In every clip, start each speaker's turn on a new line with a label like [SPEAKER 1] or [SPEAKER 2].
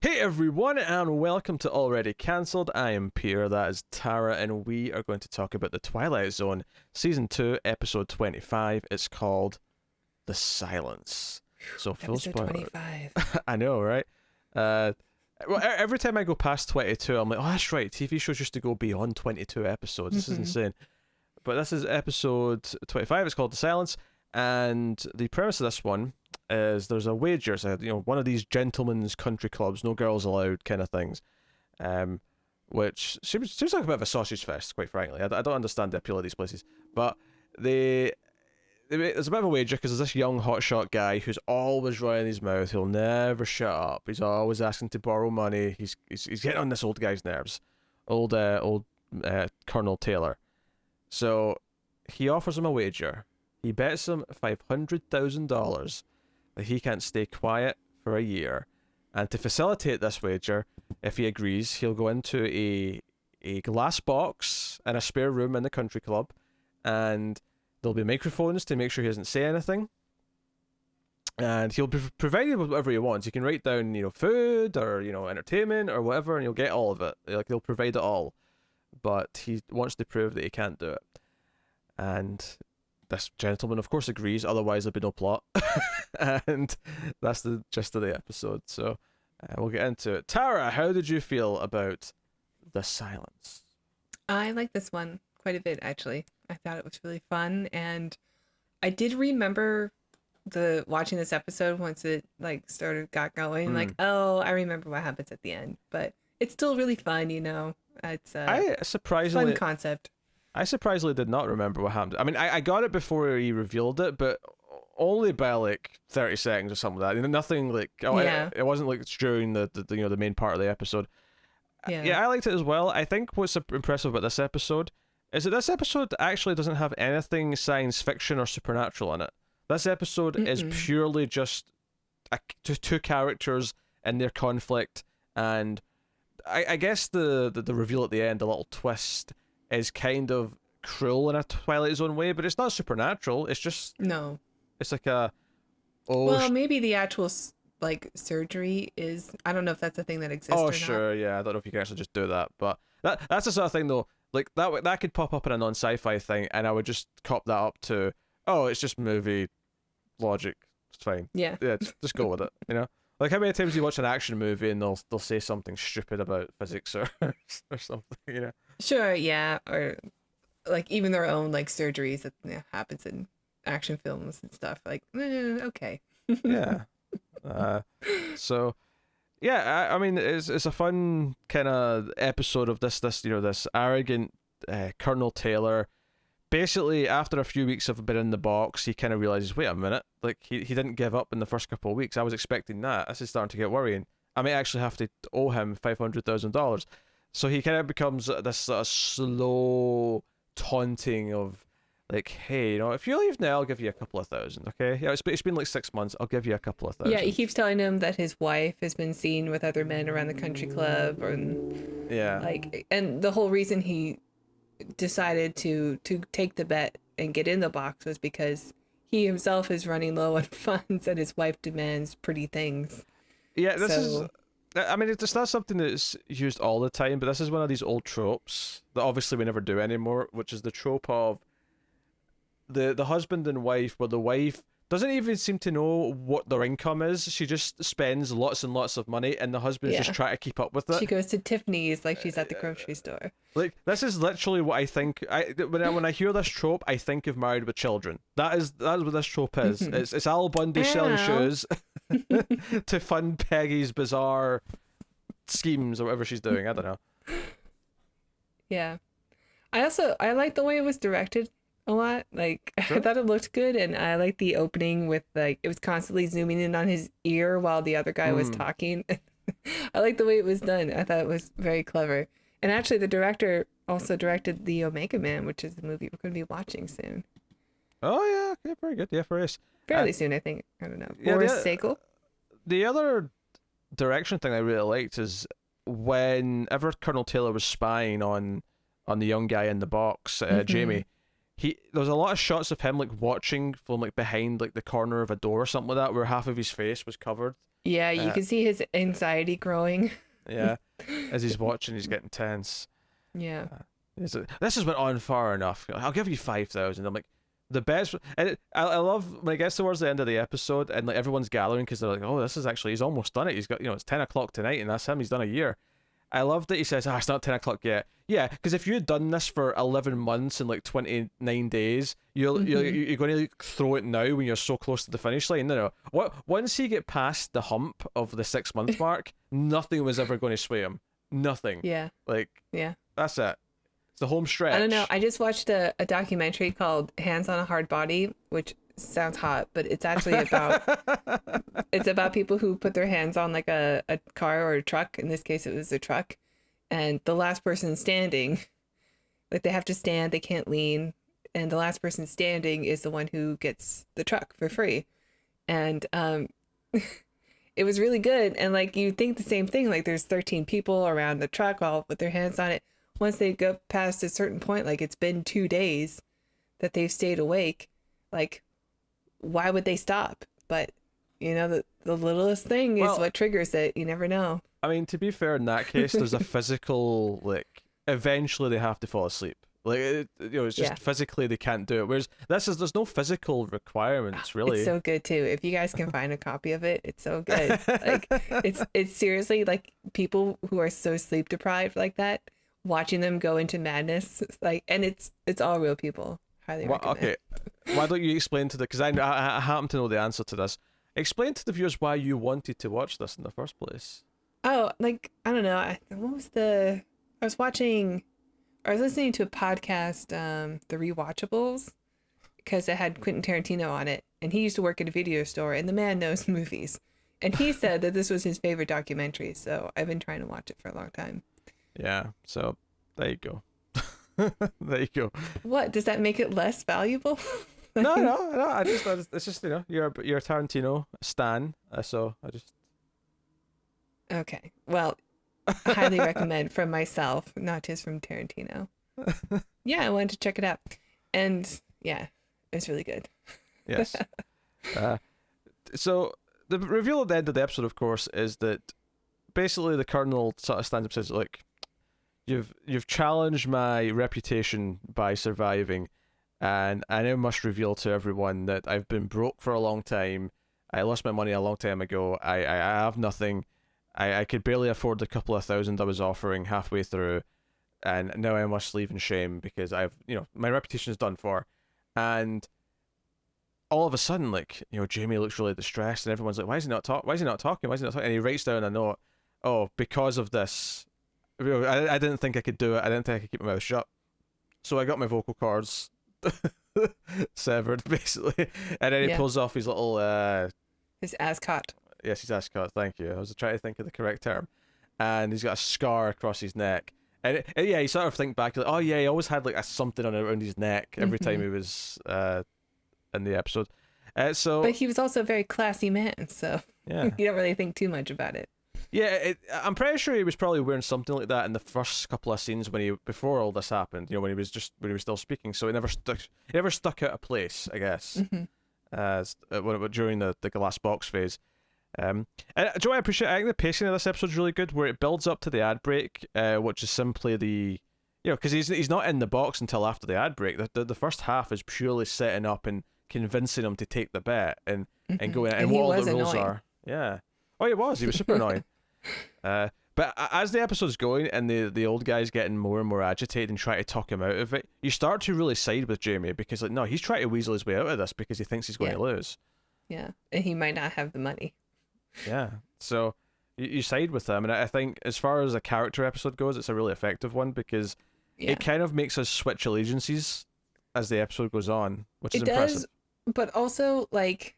[SPEAKER 1] Hey everyone, and welcome to Already Cancelled. I am Pierre, that is Tara, and we are going to talk about the Twilight Zone, Season 2, Episode 25. It's called The Silence. So, full
[SPEAKER 2] Episode
[SPEAKER 1] spoiler.
[SPEAKER 2] 25.
[SPEAKER 1] I know, right? Every time I go past 22, I'm like, oh, that's right, TV shows used to go beyond 22 episodes. This is insane. But this is episode 25, it's called The Silence, and the premise of this one is there's a wager, so one of these gentlemen's country clubs, no girls allowed kind of things, which seems like a bit of a sausage fest, quite frankly. I don't understand the appeal of these places, but there's a bit of a wager because there's this young hotshot guy who's always running his mouth. He'll never shut up. He's always asking to borrow money. He's getting on this old guy's nerves, old Colonel Taylor. So he offers him a wager. He bets him $500,000 that he can't stay quiet for a year. And to facilitate this wager, if he agrees, he'll go into a glass box in a spare room in the country club, and there'll be microphones to make sure he doesn't say anything. And he'll be provided with whatever he wants. He can write down, food or, entertainment or whatever, and he'll get all of it. Like, they'll provide it all. But he wants to prove that he can't do it. And this gentleman, of course, agrees, otherwise there'd be no plot. And that's the gist of the episode. So we'll get into it. Tara, how did you feel about The Silence?
[SPEAKER 2] I like this one quite a bit, actually. I thought it was really fun, and I did remember watching this episode once it got going. Like, oh, I remember what happens at the end, but it's still really fun. It's a fun concept.
[SPEAKER 1] I surprisingly did not remember what happened. I mean, I got it before he revealed it, but only by like 30 seconds or something like that. Nothing like, it wasn't like during the main part of the episode. Yeah, I liked it as well. I think what's impressive about this episode is that this episode actually doesn't have anything science fiction or supernatural in it. This episode is purely just two characters and their conflict, and I guess the reveal at the end, the little twist, is kind of cruel in a Twilight Zone way, but it's not supernatural. It's just it's like
[SPEAKER 2] maybe the actual surgery is. I don't know if that's a thing that exists.
[SPEAKER 1] Oh,
[SPEAKER 2] or
[SPEAKER 1] sure,
[SPEAKER 2] not.
[SPEAKER 1] yeah. I don't know if you can actually just do that, but that's the sort of thing though. Like that could pop up in a non-sci-fi thing, and I would just cop that up to, oh, it's just movie logic. It's fine.
[SPEAKER 2] Yeah,
[SPEAKER 1] just go with it. Like how many times you watch an action movie and they'll say something stupid about physics or something.
[SPEAKER 2] Sure, yeah, or like even their own surgeries that happens in action films and stuff. Like, okay.
[SPEAKER 1] Yeah. So, yeah, I mean, it's a fun kind of episode of this arrogant Colonel Taylor. Basically, after a few weeks of being in the box, he kind of realizes, wait a minute, like he didn't give up in the first couple of weeks. I was expecting that. This is starting to get worrying. I may actually have to owe him $500,000. So he kind of becomes this sort of slow taunting of like, hey, if you leave now, I'll give you a couple of thousand, okay? Yeah, it's been like 6 months. I'll give you a couple of thousand.
[SPEAKER 2] Yeah, he keeps telling him that his wife has been seen with other men around the country club, and and the whole reason he decided to take the bet and get in the box was because he himself is running low on funds and his wife demands pretty things.
[SPEAKER 1] Yeah, I mean, it's not something that's used all the time, but this is one of these old tropes that obviously we never do anymore, which is the trope of the husband and wife, where the wife doesn't even seem to know what their income is. She just spends lots and lots of money, and the husband's just trying to keep up with it.
[SPEAKER 2] She goes to Tiffany's like she's at the grocery store.
[SPEAKER 1] Like, this is literally what I think. When I hear this trope, I think of Married with Children. That is what this trope is. It's Al Bundy selling shoes to fund Peggy's bizarre schemes or whatever she's doing. I don't know.
[SPEAKER 2] Yeah, I like the way it was directed a lot. Like, sure. I thought it looked good, and I like the opening with it was constantly zooming in on his ear while the other guy was talking. I like the way it was done. I thought it was very clever. And actually, the director also directed The Omega Man, which is the movie we're going to be watching soon.
[SPEAKER 1] Oh yeah, okay, very good. Yeah, for us.
[SPEAKER 2] Fairly soon, I think. I don't know. Boris Sagal.
[SPEAKER 1] The other direction thing I really liked is whenever Colonel Taylor was spying on the young guy in the box, Jamie. there was a lot of shots of him like watching from like behind like the corner of a door or something like that, where half of his face was covered.
[SPEAKER 2] Yeah, you can see his anxiety growing.
[SPEAKER 1] Yeah, as he's watching, he's getting tense.
[SPEAKER 2] Yeah.
[SPEAKER 1] This has went on far enough. I'll give you 5,000. I'm like, the best. And I love when it gets towards the end of the episode and like everyone's gathering because they're like, oh, this is actually, he's almost done it. He's got, it's 10 o'clock tonight and that's him. He's done a year. I love that he says, it's not 10 o'clock yet. Yeah, because if you had done this for 11 months and like 29 days, you're going to throw it now when you're so close to the finish line. No. Once you get past the hump of the 6-month mark, nothing was ever going to sway him. Nothing.
[SPEAKER 2] Yeah. Yeah.
[SPEAKER 1] That's it. It's the home stretch.
[SPEAKER 2] I don't know. I just watched a documentary called Hands on a Hard Body, which sounds hot, but it's actually about people who put their hands on like a car or a truck. In this case, it was a truck, and the last person standing, like they have to stand, they can't lean, and the last person standing is the one who gets the truck for free. And it was really good. And like you think the same thing, like there's 13 people around the truck all with their hands on it. Once they go past a certain point, like it's been 2 days that they've stayed awake, like why would they stop? But the littlest thing is what triggers it. You never know.
[SPEAKER 1] I mean, to be fair, in that case, there's a physical, like, eventually they have to fall asleep. Like, it's just physically they can't do it. Whereas there's no physical requirements, really.
[SPEAKER 2] It's so good, too. If you guys can find a copy of it, it's so good. Like, it's seriously, like, people who are so sleep deprived like that, watching them go into madness, like, and it's all real people. Highly recommend.
[SPEAKER 1] Okay, why don't you explain to because I happen to know the answer to this. Explain to the viewers why you wanted to watch this in the first place.
[SPEAKER 2] Oh, like, I don't know. I was listening to a podcast, The Rewatchables, because it had Quentin Tarantino on it, and he used to work at a video store, and the man knows movies. And he said that this was his favorite documentary, so I've been trying to watch it for a long time.
[SPEAKER 1] Yeah, so there you go. There you go.
[SPEAKER 2] What, does that make it less valuable?
[SPEAKER 1] No. It's just you're a Tarantino stan, so I just.
[SPEAKER 2] Okay, well, I highly recommend from myself, not just from Tarantino. Yeah, I wanted to check it out, and yeah, it's really good.
[SPEAKER 1] Yes. So the reveal at the end of the episode, of course, is that basically the Colonel sort of stands up and says, "Look, you've challenged my reputation by surviving, and I now must reveal to everyone that I've been broke for a long time. I lost my money a long time ago. I have nothing. I could barely afford the couple of thousand I was offering halfway through, and now I must leave in shame because my reputation is done for." And all of a sudden, like, Jamie looks really distressed, and everyone's like, "Why is he not talking? Why is he not talking? Why is he not talking?" And he writes down a note. "Oh, because of this, I didn't think I could do it. I didn't think I could keep my mouth shut. So I got my vocal cords severed, basically." And then he pulls off his little
[SPEAKER 2] his ascot.
[SPEAKER 1] Yes, his ascot. Thank you. I was trying to think of the correct term. And he's got a scar across his neck. And you sort of think back, like, oh yeah, he always had like a something around his neck every time he was in the episode. But
[SPEAKER 2] he was also a very classy man, so you don't really think too much about it.
[SPEAKER 1] Yeah, I'm pretty sure he was probably wearing something like that in the first couple of scenes before all this happened. When he was still speaking, so he never stuck out of place, I guess. During the glass box phase. And Joe, I think the pacing of this episode is really good, where it builds up to the ad break, which is simply because he's not in the box until after the ad break. The first half is purely setting up and convincing him to take the bet and going and what all the rules are. Yeah. Oh, he was super annoying. But as the episode's going and the old guy's getting more and more agitated and trying to talk him out of it, you start to really side with Jamie because no, he's trying to weasel his way out of this because he thinks he's going to lose.
[SPEAKER 2] Yeah, and he might not have the money.
[SPEAKER 1] Yeah, so you side with him, and I think as far as a character episode goes, it's a really effective one because it kind of makes us switch allegiances as the episode goes on, which is impressive. It does,
[SPEAKER 2] but also, like,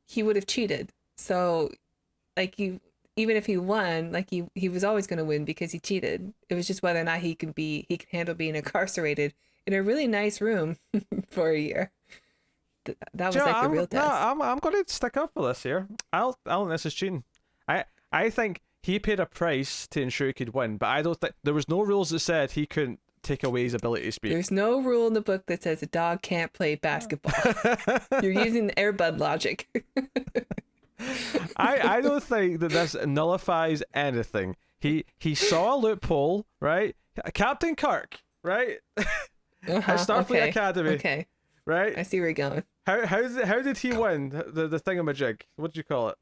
[SPEAKER 2] he would have cheated. So, like, even if he won, like, he was always going to win because he cheated. It was just whether or not he could handle being incarcerated in a really nice room for a year. That was the real test.
[SPEAKER 1] No, I'm going to stick up for this here. I don't think this is cheating. I think he paid a price to ensure he could win, but I don't think there was no rules that said he couldn't take away his ability to speak.
[SPEAKER 2] There's no rule in the book that says a dog can't play basketball. You're using the Airbud logic.
[SPEAKER 1] I don't think that this nullifies anything. He saw a loophole, right? Captain Kirk, right? At Starfleet Academy.
[SPEAKER 2] Okay.
[SPEAKER 1] Right?
[SPEAKER 2] I see where you're going.
[SPEAKER 1] How did he win the thingamajig? What did you call it?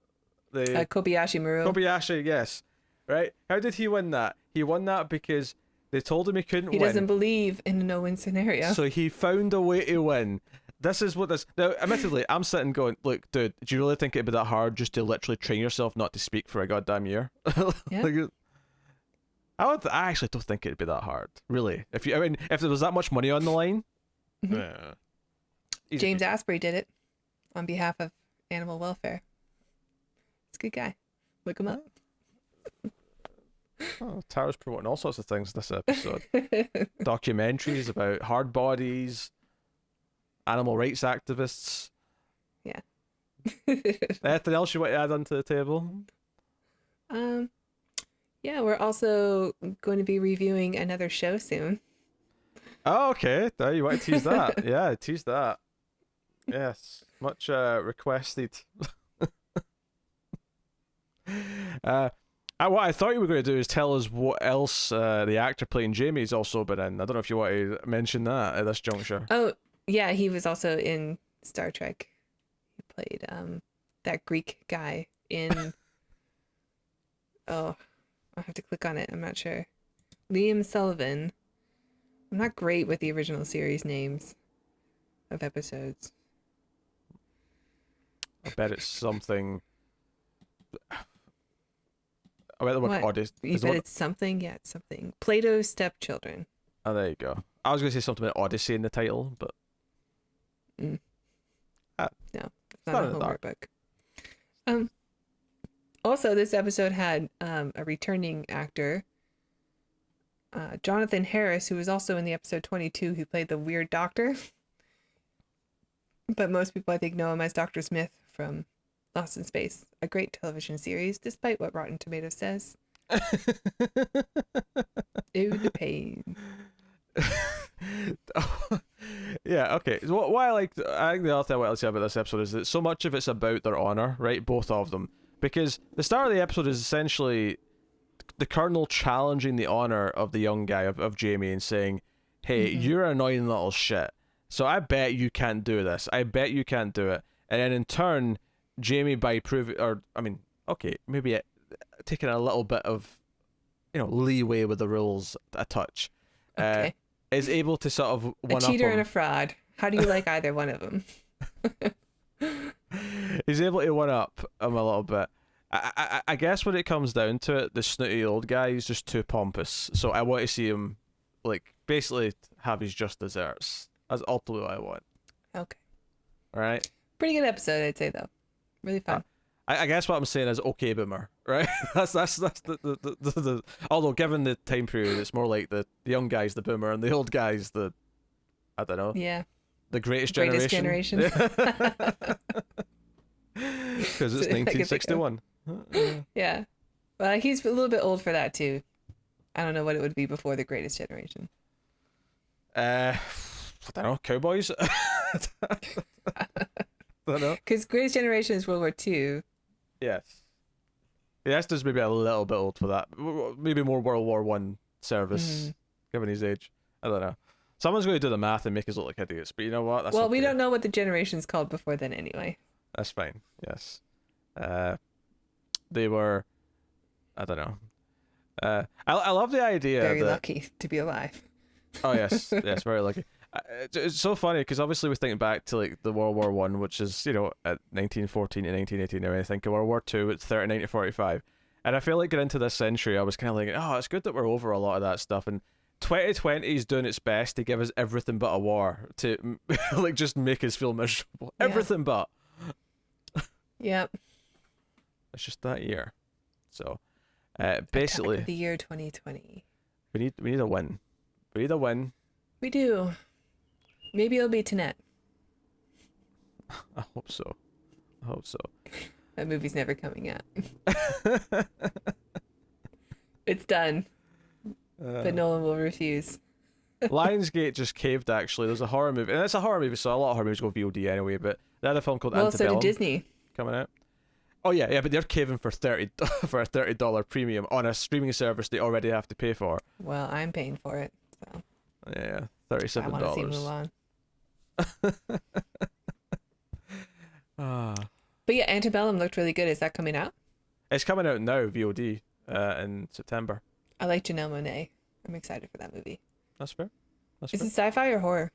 [SPEAKER 1] The
[SPEAKER 2] Kobayashi Maru.
[SPEAKER 1] Kobayashi, yes. Right? How did he win that? He won that because they told him he couldn't win.
[SPEAKER 2] He doesn't believe in a no-win scenario.
[SPEAKER 1] So he found a way to win. This is what this... Now, admittedly, I'm sitting going, look, dude, do you really think it'd be that hard just to literally train yourself not to speak for a goddamn year?
[SPEAKER 2] Yeah.
[SPEAKER 1] Like, I actually don't think it'd be that hard, really. If there was that much money on the line...
[SPEAKER 2] Mm-hmm.
[SPEAKER 1] Easy
[SPEAKER 2] James
[SPEAKER 1] peasy.
[SPEAKER 2] Asprey did it on behalf of animal welfare. He's a good guy. Look him up.
[SPEAKER 1] Oh, Tara's promoting all sorts of things this episode. Documentaries about hard bodies, animal rights activists.
[SPEAKER 2] Yeah.
[SPEAKER 1] Anything else you want to add onto the table?
[SPEAKER 2] Yeah, we're also going to be reviewing another show soon.
[SPEAKER 1] Oh, okay. There, you want to tease that? Yeah, tease that. Yes, much requested. What I thought you were going to do is tell us what else the actor playing Jamie's also been in. I don't know if you want to mention that at this juncture.
[SPEAKER 2] Oh, yeah, he was also in Star Trek. He played that Greek guy in... Oh, I'll have to click on it. I'm not sure. Liam Sullivan. I'm not great with the original series names of episodes.
[SPEAKER 1] I bet it's something... I bet the word
[SPEAKER 2] What?
[SPEAKER 1] Odyssey.
[SPEAKER 2] You bet it's something? Yeah, it's something. Plato's Stepchildren.
[SPEAKER 1] Oh, there you go. I was going to say something about Odyssey in the title, but...
[SPEAKER 2] No, it's
[SPEAKER 1] not
[SPEAKER 2] not a
[SPEAKER 1] in the
[SPEAKER 2] homework
[SPEAKER 1] dark.
[SPEAKER 2] book. Also, this episode had a returning actor, Jonathan Harris, who was also in the episode 22, who played the weird doctor. But most people, I think, know him as Dr. Smith from Lost in Space, a great television series, despite what Rotten Tomatoes says. Ew, the pain.
[SPEAKER 1] Yeah, okay. So what I think the other thing I want to say about this episode is that so much of it's about their honor, right? Both of them. Because the start of the episode is essentially the Colonel challenging the honor of the young guy, of Jamie, and saying, hey, you're an annoying little shit. So I bet you can't do this. I bet you can't do it. And then in turn, Jamie, by proving, maybe taking a little bit of, leeway with the rules a touch, is able to sort of one-up
[SPEAKER 2] a cheater
[SPEAKER 1] him.
[SPEAKER 2] and a fraud. How do you like either one of them?
[SPEAKER 1] He's able to one-up him a little bit. I guess when it comes down to it, the snooty old guy is just too pompous. So I want to see him, basically have his just desserts. That's ultimately what I want.
[SPEAKER 2] Okay.
[SPEAKER 1] All right?
[SPEAKER 2] Pretty good episode, I'd say, though. Really fun.
[SPEAKER 1] I guess what I'm saying is okay boomer, right? that's the although given the time period, it's more like the young guy's the boomer and the old guy's the, I don't know.
[SPEAKER 2] Yeah.
[SPEAKER 1] The greatest
[SPEAKER 2] generation.
[SPEAKER 1] Because it's 1961.
[SPEAKER 2] Yeah. Well, he's a little bit old for that, too. I don't know what it would be before the greatest generation.
[SPEAKER 1] I don't know. Cowboys? I don't know.
[SPEAKER 2] Because greatest generation is World War II.
[SPEAKER 1] Yes. Yes, just maybe a little bit old for that. Maybe more World War One service, given his age. I don't know. Someone's going to do the math and make us look like idiots, but you know what? That's
[SPEAKER 2] well,
[SPEAKER 1] okay.
[SPEAKER 2] we don't know what the generation's called before then anyway.
[SPEAKER 1] That's fine. Yes. They were, I don't know. I love the idea.
[SPEAKER 2] Very lucky to be alive.
[SPEAKER 1] Oh yes, yes, very lucky. It's so funny because obviously we're thinking back to the World War One, which is at 1914 to 1918. Now I think of World War Two, it's 39 to 45, and I feel like getting into this century, I was kind of like, oh, it's good that we're over a lot of that stuff, and 2020 is doing its best to give us everything but a war to just make us feel miserable.
[SPEAKER 2] Yeah.
[SPEAKER 1] Everything but.
[SPEAKER 2] Yep.
[SPEAKER 1] It's just that year, so basically
[SPEAKER 2] Attack of the year 2020.
[SPEAKER 1] we need a win. We need a win.
[SPEAKER 2] We do. Maybe it'll be Tenet.
[SPEAKER 1] I hope so.
[SPEAKER 2] That movie's never coming out. It's done. But Nolan will refuse.
[SPEAKER 1] Lionsgate just caved. Actually, there's a horror movie, and it's a horror movie, so a lot of horror movies go VOD anyway. But they had a film called
[SPEAKER 2] Well, so did
[SPEAKER 1] Antebellum
[SPEAKER 2] Disney.
[SPEAKER 1] coming out. Oh yeah, but they're caving for for a $30 premium on a streaming service they already have to pay for.
[SPEAKER 2] Well, I'm paying for it, so
[SPEAKER 1] Yeah,
[SPEAKER 2] I
[SPEAKER 1] $37.
[SPEAKER 2] want to see Mulan.
[SPEAKER 1] Ah,
[SPEAKER 2] But yeah, Antebellum looked really good. Is that coming out?
[SPEAKER 1] it's coming out now, VOD, in September.
[SPEAKER 2] I like Janelle Monáe. I'm excited for that movie.
[SPEAKER 1] That's fair. That's
[SPEAKER 2] Is
[SPEAKER 1] fair.
[SPEAKER 2] it sci-fi or horror?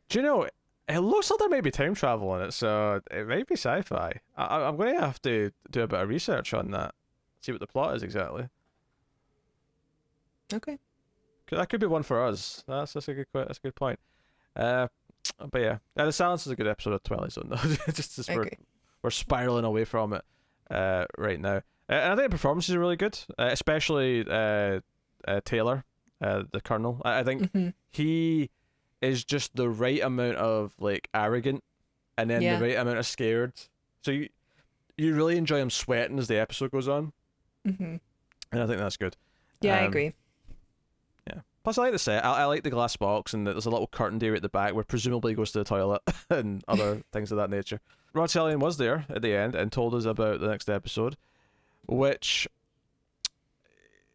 [SPEAKER 1] Do you know? It looks like there may be time travel in it, so it might be sci-fi. I'm going to have to do a bit of research on that, see what the plot is exactly.
[SPEAKER 2] Okay.
[SPEAKER 1] That could be one for us. That's a good point. But yeah, The Silence is a good episode of Twilight Zone, though. just as
[SPEAKER 2] I agree.
[SPEAKER 1] we're spiraling away from it right now. And I think the performances are really good, especially Taylor, the Colonel. I think he is just the right amount of like arrogant, and then the right amount of scared. So you really enjoy him sweating as the episode goes on, and I think that's good.
[SPEAKER 2] Yeah, I agree.
[SPEAKER 1] Yeah. Plus, I like the set. I like the glass box, and there's a little curtain area at the back where presumably he goes to the toilet and other things of that nature. Rod Serling was there at the end and told us about the next episode, which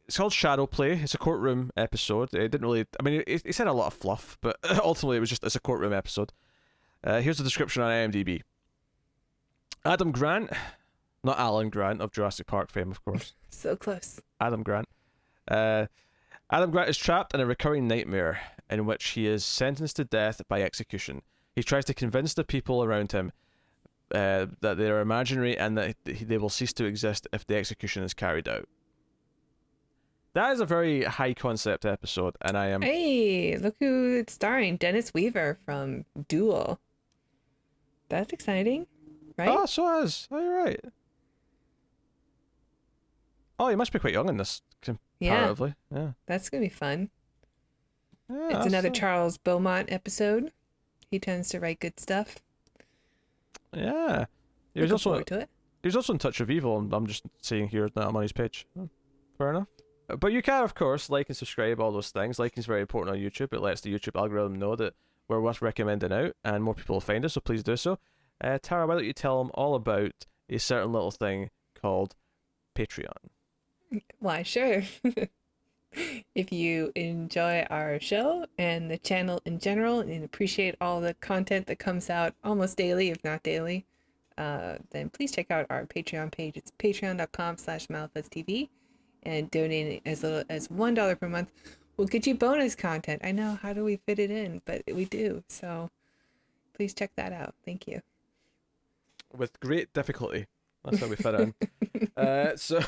[SPEAKER 1] it's called Shadow Play. It's a courtroom episode. It didn't really. I mean, he said a lot of fluff, but ultimately it was just it's a courtroom episode. Here's the description on IMDb. Adam Grant, not Alan Grant of Jurassic Park fame, of course.
[SPEAKER 2] So close.
[SPEAKER 1] Adam Grant. Adam Grant is trapped in a recurring nightmare in which he is sentenced to death by execution. He tries to convince the people around him that they are imaginary and that they will cease to exist if the execution is carried out. That is a very high concept episode, and I am.
[SPEAKER 2] Hey, look who it's starring. Dennis Weaver from Duel. That's exciting, right?
[SPEAKER 1] Oh, so is. Oh, you're right. Oh, he must be quite young in this comparatively. Yeah.
[SPEAKER 2] That's going to be fun.
[SPEAKER 1] Yeah,
[SPEAKER 2] It's another Charles Beaumont episode. He tends to write good stuff.
[SPEAKER 1] Yeah. He was
[SPEAKER 2] Looking
[SPEAKER 1] also
[SPEAKER 2] forward to it.
[SPEAKER 1] He was also in Touch of Evil, and I'm just seeing here that I'm on his page. Fair enough. But you can, of course, like and subscribe, all those things. Liking is very important on YouTube. It lets the YouTube algorithm know that we're worth recommending out, and more people will find us, so please do so. Tara, why don't you tell them all about a certain little thing called Patreon?
[SPEAKER 2] Why, sure. If you enjoy our show and the channel in general and appreciate all the content that comes out almost daily, if not daily, then please check out our Patreon page. It's patreon.com/MalifestTV, and donating as little as $1 per month will get you bonus content. I know, how do we fit it in? But we do. So please check that out. Thank you.
[SPEAKER 1] With great difficulty. That's how we fit in. So...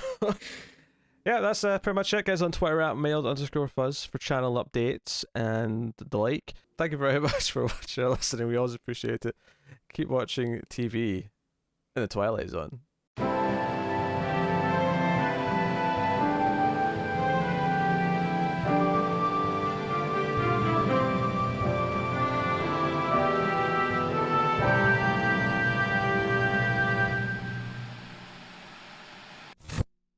[SPEAKER 1] Yeah, that's pretty much it, guys. On Twitter at mailed_fuzz for channel updates and the like. Thank you very much for watching and listening. We always appreciate it. Keep watching TV in the Twilight Zone.